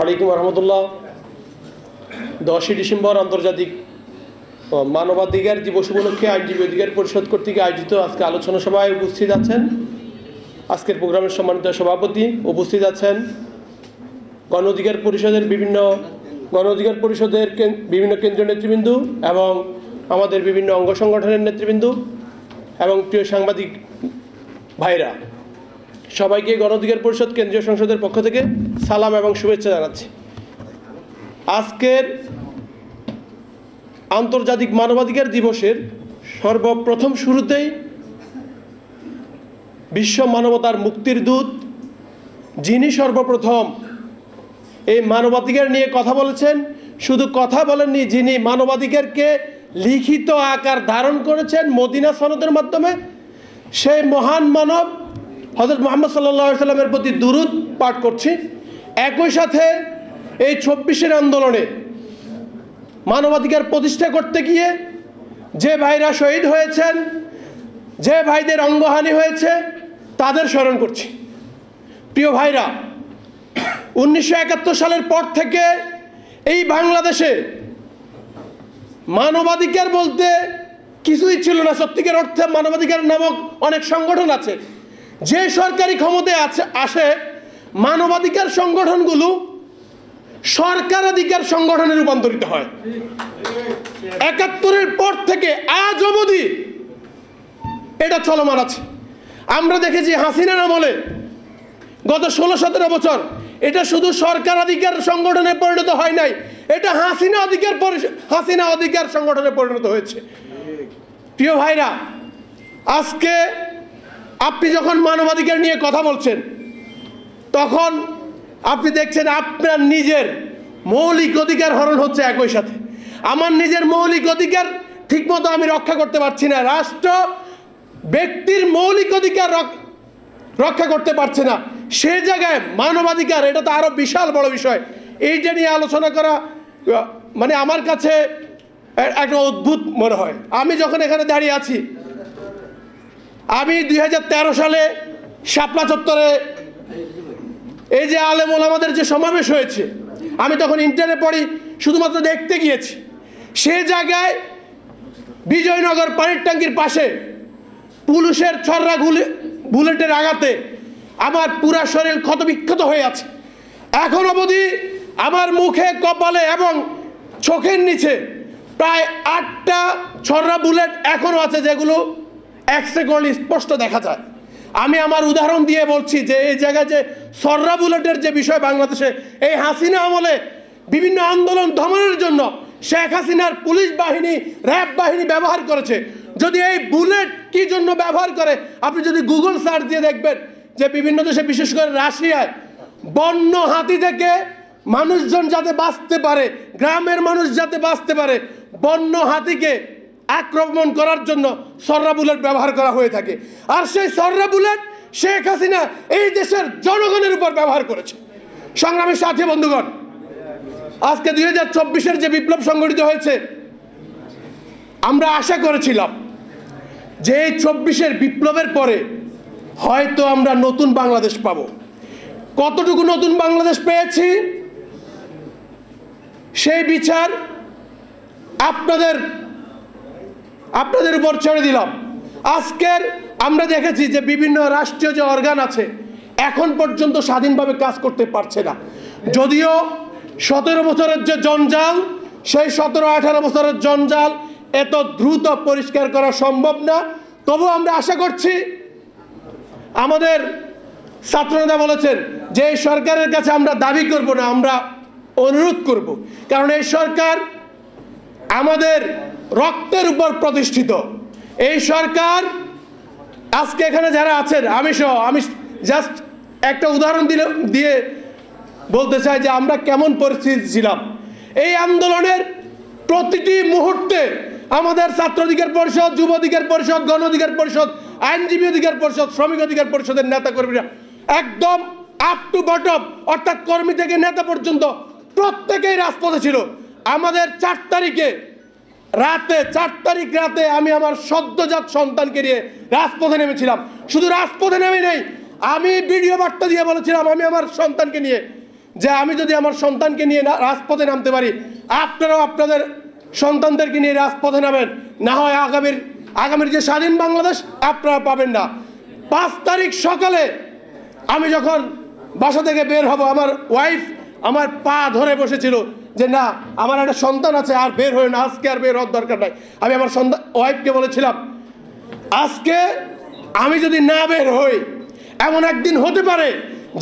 আলাইকুম রহমতুল্লাহ। 10 ডিসেম্বর আন্তর্জাতিক মানবাধিকার দিবস উপলক্ষে আইনজীবী অধিকার পরিষদ কর্তৃক আয়োজিত আজকে আলোচনা সভায় উপস্থিত আছেন আজকের প্রোগ্রামের সম্মানিত সভাপতি, উপস্থিত আছেন গণ অধিকার পরিষদের বিভিন্ন কেন্দ্রীয় নেতৃবৃন্দ এবং আমাদের বিভিন্ন অঙ্গ সংগঠনের নেতৃবৃন্দ এবং প্রিয় সাংবাদিক ভাইরা, সবাইকে গণ অধিকার পরিষদ কেন্দ্রীয় সংসদের পক্ষ থেকে সালাম এবং শুভেচ্ছা জানাচ্ছি। আজকের আন্তর্জাতিক মানবাধিকার দিবসের সর্বপ্রথম শুরুতেই বিশ্ব মানবতার মুক্তির দূত, যিনি সর্বপ্রথম এই মানবাধিকার নিয়ে কথা বলেছেন, শুধু কথা বলেননি, যিনি মানবাধিকারকে লিখিত আকার ধারণ করেছেন মদিনা সনদের মাধ্যমে, সেই মহান মানব হযরত মুহাম্মদ সাল্লাল্লাহু আলাইহি সাল্লামের প্রতি দুরূদ পাঠ করছি। একই সাথে এই ২৪ আন্দোলনে মানবাধিকার প্রতিষ্ঠা করতে গিয়ে যে ভাইরা শহীদ হয়েছেন, যে ভাইদের অঙ্গহানি হয়েছে, তাদের স্মরণ করছি। প্রিয় ভাইরা, 1971 সালের পর থেকে এই বাংলাদেশে মানবাধিকার বলতে কিছুই ছিল না। সত্যিকার অর্থে মানবাধিকার নামক অনেক সংগঠন আছে। যে সরকারি ক্ষমতায় আসে, মানবাধিকার সংগঠনগুলো সরকারাধিকার সংগঠনে রূপান্তরিত হয়। ৭১-এর পর থেকে আজ অবধি এটা চলমান আছে। আমরা দেখেছি হাসিনার আমলে গত ১৬-১৭ বছর এটা শুধু সরকারাধিকার সংগঠনে পরিণত হয় নাই, এটা হাসিনা অধিকার সংগঠনে পরিণত হয়েছে। প্রিয় ভাইরা, আজকে আপনি যখন মানবাধিকার নিয়ে কথা বলছেন, তখন আপনি দেখছেন আপনার নিজের মৌলিক অধিকার হরণ হচ্ছে। একই সাথে আমার নিজের মৌলিক অধিকার ঠিকমতো আমি রক্ষা করতে পারছি না, রাষ্ট্র ব্যক্তির মৌলিক অধিকার রক্ষা করতে পারছে না। সে জায়গায় মানবাধিকার, এটা তো আরো বিশাল বড় বিষয়। এইটা নিয়ে আলোচনা করা মানে আমার কাছে একটা অদ্ভুত মনে হয়। আমি যখন এখানে দাঁড়িয়ে আছি, আমি 2013 সালে শাপলা চত্বরে এই যে আলেম ওলামাদের যে সমাবেশ হয়েছে, আমি তখন ইন্টারে পড়ি, শুধুমাত্র দেখতে গিয়েছি। সে জায়গায় বিজয়নগর পানির ট্যাঙ্কির পাশে পুলিশের ছররা বুলেটের আঘাতে আমার পুরা শরীর ক্ষতবিক্ষত হয়ে আছে। এখন অবধি আমার মুখে, কপালে এবং চোখের নিচে প্রায় 8টা ছররা বুলেট এখনও আছে, যেগুলো এক্সরে করলে স্পষ্ট দেখা যায়। আমি আমার উদাহরণ দিয়ে বলছি যে এই জায়গায় যে ছররা বুলেটের যে বিষয়, বাংলাদেশে এই হাসিনা আমলে বিভিন্ন আন্দোলন দমনের জন্য শেখ হাসিনার পুলিশ বাহিনী, র্যাব বাহিনী ব্যবহার করেছে। যদি এই বুলেট কি জন্য ব্যবহার করে, আপনি যদি গুগল সার্চ দিয়ে দেখবেন যে বিভিন্ন দেশে, বিশেষ করে রাশিয়ায়, বন্য হাতি থেকে মানুষজন যাতে বাঁচতে পারে, গ্রামের মানুষ যাতে বাঁচতে পারে, বন্য হাতিকে আক্রমণ করার জন্য ছররা বুলেট ব্যবহার করা হয়ে থাকে। আর সেই ছররা বুলেট শেখ হাসিনা এই দেশের জনগণের উপর ব্যবহার করেছে। সংগ্রামী সাথী বন্ধুগণ, আজকে 2024-এর যে বিপ্লব সংগঠিত হয়েছে, আমরা আশা করেছিলাম যে এই 24-এর বিপ্লবের পরে হয়তো আমরা নতুন বাংলাদেশ পাব। কতটুকু নতুন বাংলাদেশ পেয়েছি সেই বিচার আপনাদের উপর ছেড়ে দিলাম। আজকের আমরা দেখেছি যে বিভিন্ন রাষ্ট্রীয় যে অর্গান আছে, এখন পর্যন্ত স্বাধীনভাবে কাজ করতে পারছে না। যদিও 17 বছরের যে জঞ্জাল, সেই 17-18 বছরের জঞ্জাল এত দ্রুত পরিষ্কার করা সম্ভব না। তবু আমরা আশা করছি, আমাদের ছাত্রনেতা বলেছেন যে এই সরকারের কাছে আমরা দাবি করব না, আমরা অনুরোধ করব। কারণ এই সরকার আমাদের রক্তের উপর প্রতিষ্ঠিত। এই সরকার আজকে এখানে যারা আছেন, আমি জাস্ট একটা উদাহরণ দিয়ে বলতে চাই যে আমরা কেমন পরিস্থিতি ছিলাম। এই আন্দোলনের প্রতিটি মুহূর্তে আমাদের ছাত্র অধিকার পরিষদ, যুব অধিকার পরিষদ, গণ অধিকার পরিষদ, আইনজীবী অধিকার পরিষদ, শ্রমিক অধিকার পরিষদের নেতা কর্মীরা একদম আপ টু বটম, অর্থাৎ কর্মী থেকে নেতা পর্যন্ত প্রত্যেকেই রাজপথে ছিল। আমাদের 4 তারিখ রাতে আমি আমার সদ্যজাত সন্তানকে নিয়ে রাজপথে নেমেছিলাম। শুধু রাজপথে নেমে নেই, আমি ভিডিও বার্তা দিয়ে বলেছিলাম আমি আমার সন্তানকে নিয়ে যে আমি যদি আমার সন্তানকে নিয়ে রাজপথে নামতে পারি, আপনারাও আপনাদের সন্তানদেরকে নিয়ে রাজপথে নামেন, না হয় আগামীর যে স্বাধীন বাংলাদেশ আপনারা পাবেন না। 5 তারিখ সকালে আমি যখন বাসা থেকে বের হব, আমার ওয়াইফ আমার পা ধরে বসেছিল যে না, আমার একটা সন্তান আছে, আর বের হয়ে না, আজকে আর বের হওয়ার দরকার নাই। আমি আমার ওয়াইফকে বলেছিলাম, আজকে আমি যদি না বের হই, এমন একদিন হতে পারে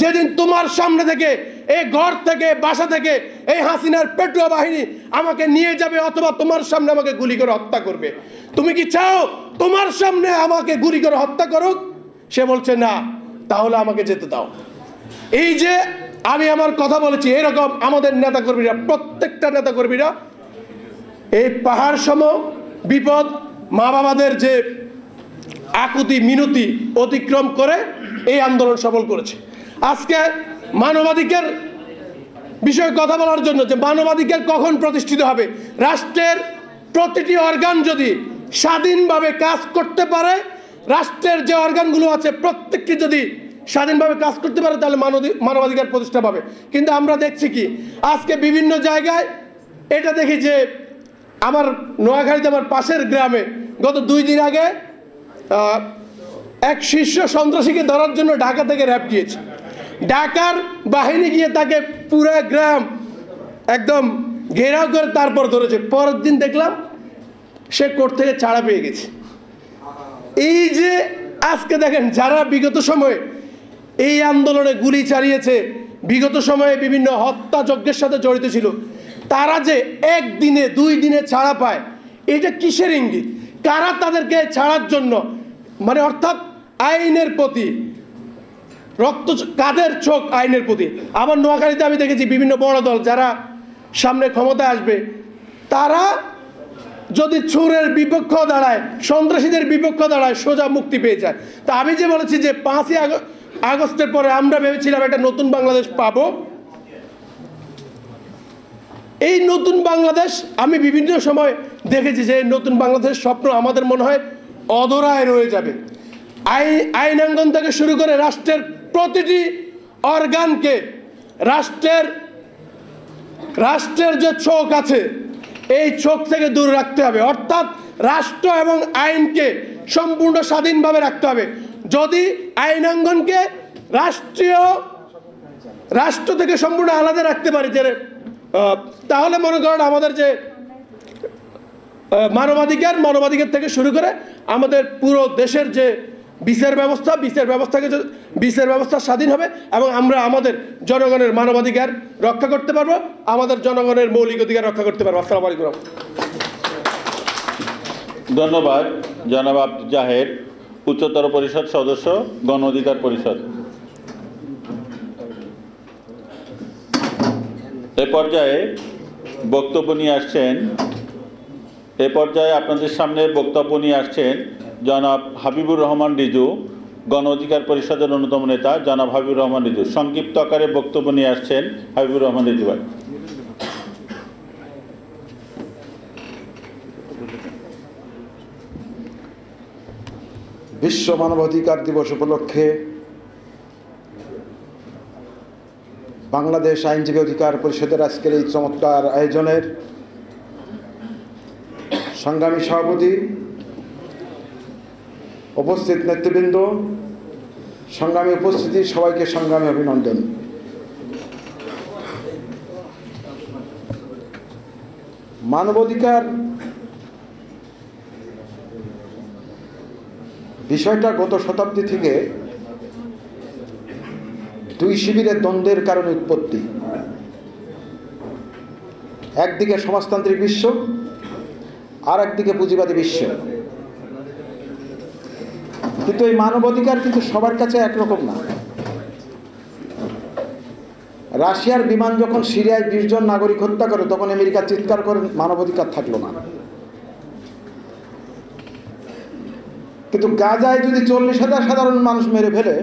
যেদিন তোমার সামনে থেকে, এই ঘর থেকে, বাসা থেকে এই হাসিনার পেটুয়া বাহিনী আমাকে নিয়ে যাবে, অথবা তোমার সামনে আমাকে গুলি করে হত্যা করবে। তুমি কি চাও তোমার সামনে আমাকে গুলি করে হত্যা করুক? সে বলছে না, তাহলে আমাকে যেতে দাও। এই যে আমি আমার কথা বলেছি, এরকম আমাদের নেতাকর্মীরা, প্রত্যেকটা নেতাকর্মীরা এই পাহাড় সম বিপদ, মা বাবাদের যে আকুতি মিনতি অতিক্রম করে এই আন্দোলন সফল করেছে। আজকে মানবাধিকার বিষয়ে কথা বলার জন্য, যে মানবাধিকার কখন প্রতিষ্ঠিত হবে, রাষ্ট্রের প্রতিটি অর্গান যদি স্বাধীনভাবে কাজ করতে পারে, রাষ্ট্রের যে অর্গানগুলো আছে প্রত্যেকটি যদি স্বাধীনভাবে কাজ করতে পারে, তাহলে মানবাধিকার প্রতিষ্ঠা পাবে। কিন্তু আমরা দেখছি কি, আজকে বিভিন্ন জায়গায় এটা দেখি যে আমার নোয়াখালীতে, আমার পাশের গ্রামে গত 2 দিন আগে এক শীর্ষ সন্ত্রাসীকে ধরার জন্য ঢাকা থেকে র্যাব গিয়েছে। ঢাকার বাহিনী গিয়ে তাকে পুরো গ্রাম একদম ঘেরাও করে তারপর ধরেছে। পরের দিন দেখলাম সে কোর্ট থেকে ছাড়া পেয়ে গেছে। এই যে আজকে দেখেন, যারা বিগত সময়ে এই আন্দোলনে গুলি চালিয়েছে, বিগত সময়ে বিভিন্ন হত্যাযজ্ঞের সাথে জড়িত ছিল, তারা যে 1 দিনে 2 দিনে ছাড়া পায়, এটা কিসের ইঙ্গিত? কারা তাদেরকে ছাড়ার জন্য, মানে অর্থাৎ আইনের প্রতি কাদের চোখ আইনের প্রতি? আমার নোয়াখালীতে আমি দেখেছি বিভিন্ন বড় দল যারা সামনে ক্ষমতায় আসবে, তারা যদি চোরের বিপক্ষ দাঁড়ায়, সন্ত্রাসীদের বিপক্ষ দাঁড়ায়, সোজা মুক্তি পেয়ে যায়। তা আমি যে বলেছি যে 5ই আগস্টের পরে আমরা ভেবেছিলাম একটা নতুন বাংলাদেশ পাবো। এই নতুন বাংলাদেশ আমি বিভিন্ন সময় দেখেছি যে নতুন বাংলাদেশের স্বপ্ন আমাদের মনে হয় অধরায় রয়ে যাবে। আইনাঙ্গন থেকে শুরু করে রাষ্ট্রের প্রতিটি অর্গানকে, রাষ্ট্রের যে চোখ আছে এই চোখ থেকে দূরে রাখতে হবে। অর্থাৎ রাষ্ট্র এবং আইনকে সম্পূর্ণ স্বাধীনভাবে রাখতে হবে। যদি আইনাঙ্গনকে রাষ্ট্র থেকে সম্পূর্ণ আলাদা রাখতে পারি, যে তাহলে মনে করেন আমাদের যে মানবাধিকার থেকে শুরু করে আমাদের পুরো দেশের যে বিচার ব্যবস্থা স্বাধীন হবে, এবং আমরা আমাদের জনগণের মানবাধিকার রক্ষা করতে পারবো, আমাদের জনগণের মৌলিক অধিকার রক্ষা করতে পারবো। আসসালামু আলাইকুম। ধন্যবাদ জনাব আব্দুল জাহের, উচ্চতর পরিষদ সদস্য, গণ অধিকার পরিষদ। এ পর্যায়ে আপনাদের সামনে বক্তব্য নিয়ে আসছেন জনাব হাবিবুর রহমান রিজু, গণ অধিকার পরিষদের অন্যতম নেতা জনাব হাবিবুর রহমান রিজু। সংক্ষিপ্ত আকারে বক্তব্য নিয়ে আসছেন হাবিবুর রহমান রিজু ভাই। বিশ্ব মানবাধিকার দিবস উপলক্ষে বাংলাদেশ আইনজীবী অধিকার পরিষদের আজকের এই চমৎকার আয়োজনের সংগ্রামী সভাপতি, উপস্থিত নেতৃবৃন্দ, সংগ্রামী উপস্থিতি, সবাইকে সংগ্রামী অভিনন্দন। মানবাধিকার বিষয়টা গত শতাব্দী থেকে 2 শিবিরের দ্বন্দ্বের কারণে উৎপত্তি। একদিকে সমাজতান্ত্রিক বিশ্ব, আর একদিকে পুঁজিবাদী বিশ্ব। কিন্তু এই মানবাধিকার কিন্তু সবার কাছে একরকম না। রাশিয়ার বিমান যখন সিরিয়ায় 20 জন নাগরিক হত্যা করে, তখন আমেরিকা চিৎকার করে মানবাধিকার থাকলো না। কিন্তু গাজায় যদি 40,000 সাধারণ মানুষ মেরে ফেলে,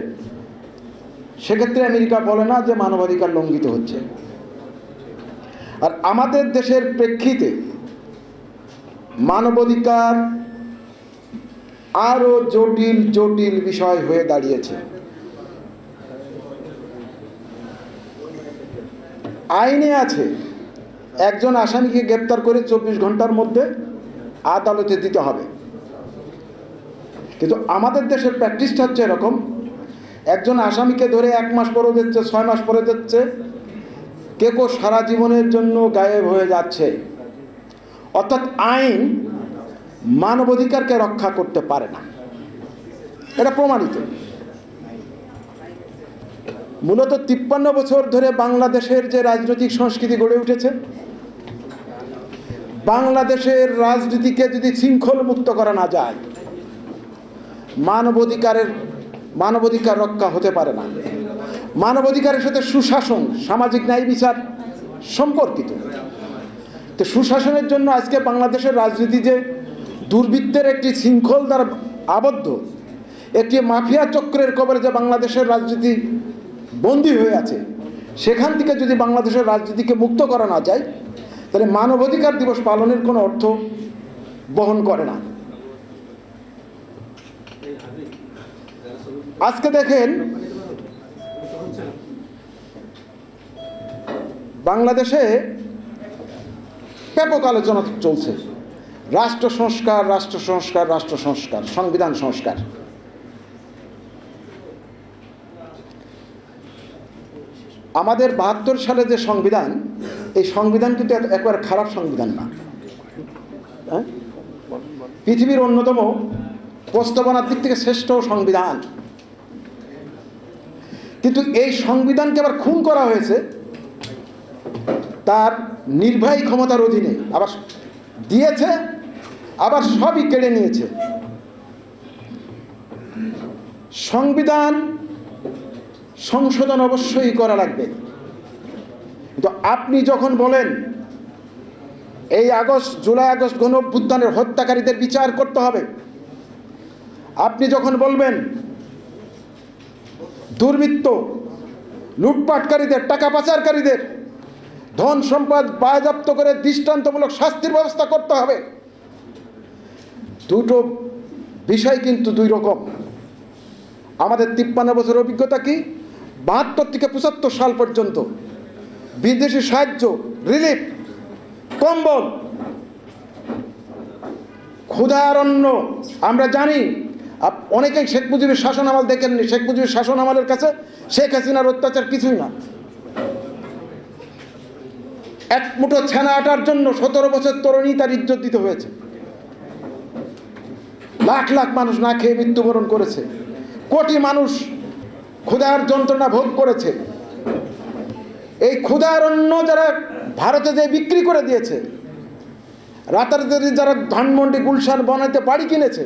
সেক্ষেত্রে আমেরিকা বলে না যে মানবাধিকার লঙ্ঘিত হচ্ছে। আর আমাদের দেশের প্রেক্ষিতে মানবাধিকার আরো জটিল জটিল বিষয় হয়ে দাঁড়িয়েছে। আইনে আছে একজন আসামিকে গ্রেপ্তার করে 24 ঘন্টার মধ্যে আদালতে দিতে হবে, কিন্তু আমাদের দেশের প্র্যাকটিসটা হচ্ছে এরকম, একজন আসামিকে ধরে 1 মাস পরে দিচ্ছে, 6 মাস পরে দিচ্ছে, কেউ সারা জীবনের জন্য গায়েব হয়ে যাচ্ছে। অর্থাৎ আইন মানবাধিকারকে রক্ষা করতে পারে না, এটা প্রমাণিত। মূলত 53 বছর ধরে বাংলাদেশের যে রাজনৈতিক সংস্কৃতি গড়ে উঠেছে, বাংলাদেশের রাজনীতিকে যদি শৃঙ্খল মুক্ত করা না যায়, মানবাধিকার রক্ষা হতে পারে না। মানবাধিকারের সাথে সুশাসন, সামাজিক ন্যায় বিচার সম্পর্কিত। তো সুশাসনের জন্য আজকে বাংলাদেশের রাজনীতি যে দুর্বৃত্তের একটি শৃঙ্খল দ্বারা আবদ্ধ, একটি মাফিয়া চক্রের কবলে যে বাংলাদেশের রাজনীতি বন্দী হয়ে আছে, সেখান থেকে যদি বাংলাদেশের রাজনীতিকে মুক্ত করা না যায়, তাহলে মানবাধিকার দিবস পালনের কোনো অর্থ বহন করে না। আজকে দেখেন বাংলাদেশে ব্যাপক আলোচনা চলছে, রাষ্ট্র সংস্কার, রাষ্ট্র সংস্কার, রাষ্ট্র সংস্কার, সংবিধান সংস্কার। আমাদের 72 সালে যে সংবিধান, এই সংবিধান কিন্তু একবারে খারাপ সংবিধান না, পৃথিবীর অন্যতম প্রস্তাবনার দিক থেকে শ্রেষ্ঠ সংবিধান। কিন্তু এই সংবিধানকে আবার খুন করা হয়েছে তার নির্বাহী ক্ষমতার অধীনে, আবার দিয়েছে, আবার সবই কেড়ে নিয়েছে। সংবিধান সংশোধন অবশ্যই করা লাগবে, কিন্তু আপনি যখন বলেন এই জুলাই আগস্ট গণ অভ্যুত্থানের হত্যাকারীদের বিচার করতে হবে, আপনি যখন বলবেন দুর্বৃত্ত, লুটপাটকারীদের, টাকা পাচারকারীদের ধন সম্পদ বাজেয়াপ্ত করে দৃষ্টান্তমূলক শাস্তির ব্যবস্থা করতে হবে, দুটো বিষয় কিন্তু দুই রকম। আমাদের 53 বছরের অভিজ্ঞতা কি, 72 থেকে 75 সাল পর্যন্ত বিদেশি সাহায্য, রিলিফ, কম্বল, ক্ষুধারণ্য, আমরা জানি। অনেকেই শেখ মুজিবের শাসন আমল দেখেননি, শেখ মুজিবের শাসন আমলের কাছে শেখ হাসিনার অত্যাচার কিছুই না। এক মুঠো ছানা আটার জন্য 17 বছর তরুণী তার ইজ্জত দিতে হয়েছে। লাখ লাখ মানুষ না খেয়ে মৃত্যুবরণ করেছে, কোটি মানুষ ক্ষুধার যন্ত্রণা ভোগ করেছে। এই ক্ষুধারণ্য যারা ভারতে যে বিক্রি করে দিয়েছে, রাতারাতি যারা ধানমন্ডি, গুলশান, বনাইতে বাড়ি কিনেছে,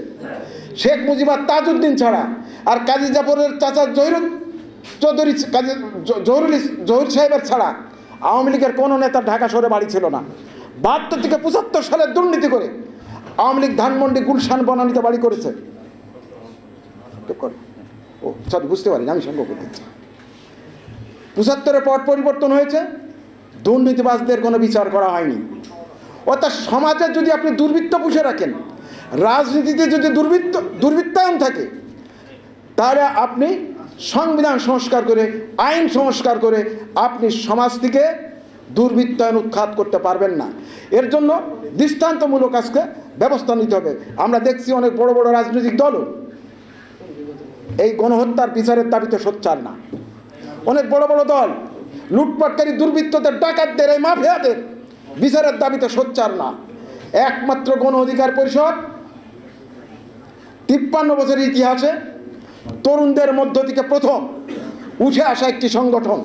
শেখ মুজিব আর তাজউদ্দিন ছাড়া, আর কাজী জাফরের চাচা জহুর সাহেবের ছাড়া আওয়ামী লীগের কোনো নেতা ঢাকা শহরে বাড়ি ছিল না। 72 থেকে 75 সালে দুর্নীতি করে আওয়ামী লীগ ধানমন্ডি, গুলশান, বনানীতে বাড়ি করেছে। ও সরি, বুঝতে পারি, আমি সঙ্গ করতে দিচ্ছি। 75-এর পর পরিবর্তন হয়েছে, দুর্নীতিবাজদের কোনো বিচার করা হয়নি। অর্থাৎ সমাজে যদি আপনি দুর্বৃত্ত পুষে রাখেন, রাজনীতিতে যদি দুর্বৃত্তায়ন থাকে, তাহলে আপনি সংবিধান সংস্কার করে, আইন সংস্কার করে আপনি সমাজ থেকে দুর্বৃত্তায়ন উৎখাত করতে পারবেন না। এর জন্য দৃষ্টান্তমূলক আজকে ব্যবস্থা নিতে হবে। আমরা দেখছি অনেক বড় বড় রাজনৈতিক দলও এই গণহত্যার বিচারের দাবিতে সোচ্চার না। অনেক বড় বড় দল লুটপাটকারী, দুর্বৃত্তদের, ডাকাতদের, এই মাফিয়াদের বিচারের দাবিতে সোচ্চার না। একমাত্র গণ অধিকার পরিষদ 53 বছরের ইতিহাসে তরুণদের মধ্য থেকে প্রথম উঠে আসা একটি সংগঠন।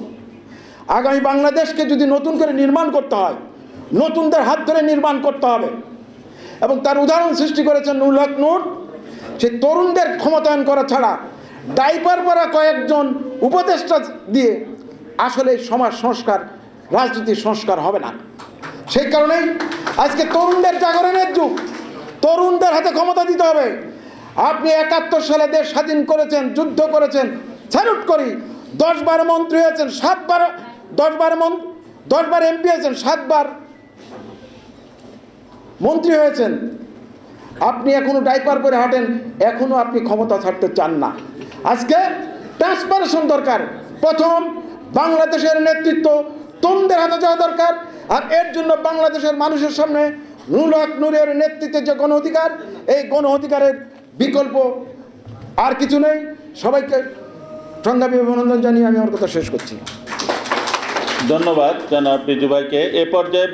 আগামী বাংলাদেশকে যদি নতুন করে নির্মাণ করতে হয়, নতুনদের হাত ধরে নির্মাণ করতে হবে, এবং তার উদাহরণ সৃষ্টি করেছেন নুরুল হক নূর। সেই তরুণদের ক্ষমতায়ন করা ছাড়া ডাইপার পরা কয়েকজন উপদেষ্টা দিয়ে আসলে সমাজ সংস্কার, রাজনীতির সংস্কার হবে না। সেই কারণেই আজকে তরুণদের জাগরণের যুগ, তরুণদের হাতে ক্ষমতা দিতে হবে। আপনি 71 সালে দেশ স্বাধীন করেছেন, যুদ্ধ করেছেন, স্যালুট করি। 10 বার মন্ত্রী হয়েছেন, 10 বার এমপি হয়েছেন, 7 বার মন্ত্রী হয়েছেন। আপনি এখনো ডাইপার পরে হাঁটেন, এখনো আপনি ক্ষমতা ছাড়তে চান না। আজকে ট্রান্সফরমেশন দরকার। প্রথম বাংলাদেশের নেতৃত্ব দ্বন্দ্বের হাতে যাওয়া দরকার। আর এর জন্য বাংলাদেশের মানুষের সামনে নুরুল হক নূরের নেতৃত্বে যে গণ অধিকার, এই গণ অধিকারের বিকল্প আর কিছু নেই। সবাইকে সংগ্রামী অভিনন্দন জানিয়ে আমি আমার কথা শেষ করছি। ধন্যবাদ জনাব রিজু ভাইকে। এ পর্যায়ে